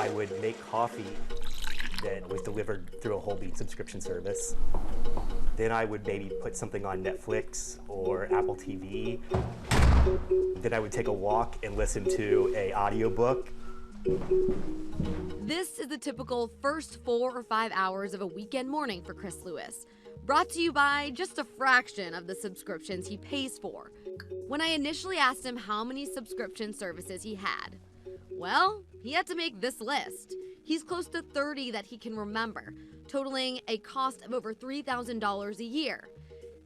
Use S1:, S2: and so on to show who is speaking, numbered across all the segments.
S1: I would make coffee that was delivered through a whole bean subscription service. Then I would maybe put something on Netflix or Apple TV. Then I would take a walk and listen to an audiobook.
S2: This is the typical first 4 or 5 hours of a weekend morning for Chris Lewis, brought to you by just a fraction of the subscriptions he pays for. When I initially asked him how many subscription services he had, well, he had to make this list. He's close to 30 that he can remember, totaling a cost of over $3,000 a year.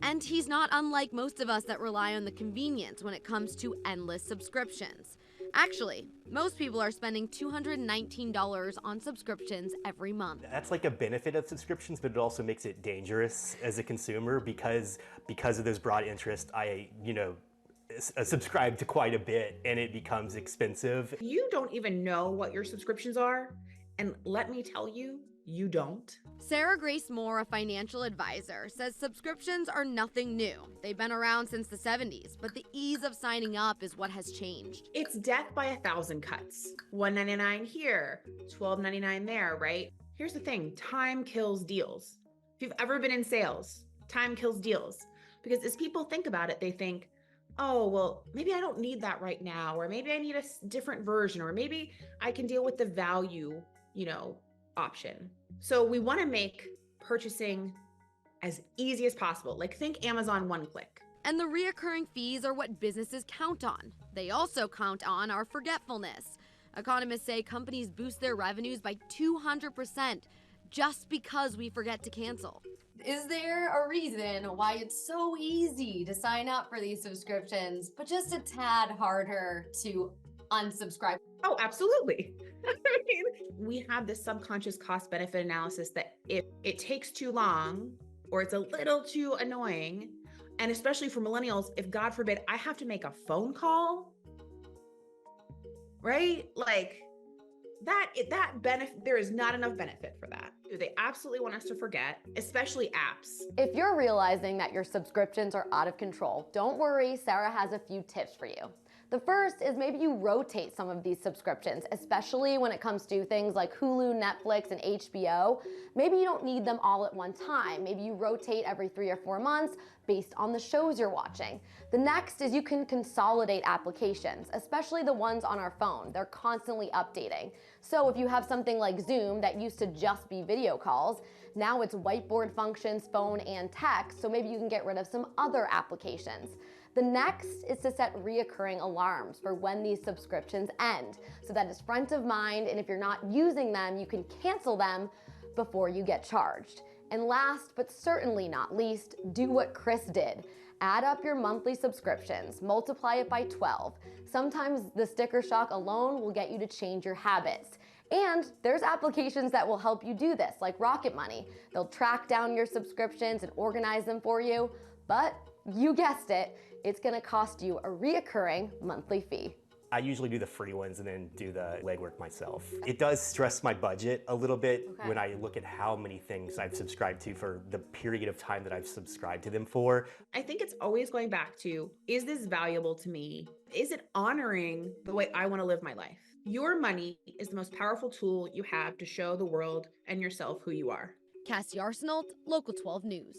S2: And he's not unlike most of us that rely on the convenience when it comes to endless subscriptions. Actually, most people are spending $219 on subscriptions every month.
S1: That's like a benefit of subscriptions, but it also makes it dangerous as a consumer because of this broad interest, I subscribe to quite a bit and it becomes expensive.
S3: You don't even know what your subscriptions are, and let me tell you, you don't.
S2: Sarah Grace Moore, a financial advisor, says subscriptions are nothing new. They've been around since the 70s, but the ease of signing up is what has changed.
S3: It's death by 1,000 cuts. $1.99 here, $12.99 there, right? Here's the thing, time kills deals. If you've ever been in sales, time kills deals. Because as people think about it, they think, oh, well, maybe I don't need that right now, or maybe I need a different version, or maybe I can deal with the value, option. So we want to make purchasing as easy as possible. Like think Amazon one click.
S2: And the reoccurring fees are what businesses count on. They also count on our forgetfulness. Economists say companies boost their revenues by 200% just because we forget to cancel.
S4: Is there a reason why it's so easy to sign up for these subscriptions, but just a tad harder to unsubscribe?
S3: Oh, absolutely. I mean, we have this subconscious cost benefit analysis that if it takes too long or it's a little too annoying, and especially for millennials, if God forbid I have to make a phone call, right? Like that benefit, there is not enough benefit for that. They absolutely want us to forget, especially apps.
S4: If you're realizing that your subscriptions are out of control, don't worry, Sarah has a few tips for you. The first is maybe you rotate some of these subscriptions, especially when it comes to things like Hulu, Netflix, and HBO. Maybe you don't need them all at one time. Maybe you rotate every 3 or 4 months based on the shows you're watching. The next is you can consolidate applications, especially the ones on our phone. They're constantly updating. So if you have something like Zoom that used to just be video calls, now it's whiteboard functions, phone, and text, so maybe you can get rid of some other applications. The next is to set reoccurring alarms for when these subscriptions end, so that it's front of mind, and if you're not using them, you can cancel them before you get charged. And last, but certainly not least, do what Chris did. Add up your monthly subscriptions, multiply it by 12. Sometimes the sticker shock alone will get you to change your habits. And there's applications that will help you do this, like Rocket Money. They'll track down your subscriptions and organize them for you, but you guessed it, it's gonna cost you a reoccurring monthly fee.
S1: I usually do the free ones and then do the legwork myself. It does stress my budget a little bit when I look at how many things I've subscribed to for the period of time that I've subscribed to them for.
S3: I think it's always going back to, is this valuable to me? Is it honoring the way I want to live my life? Your money is the most powerful tool you have to show the world and yourself who you are.
S2: Cassy Arsenault, Local 12 News.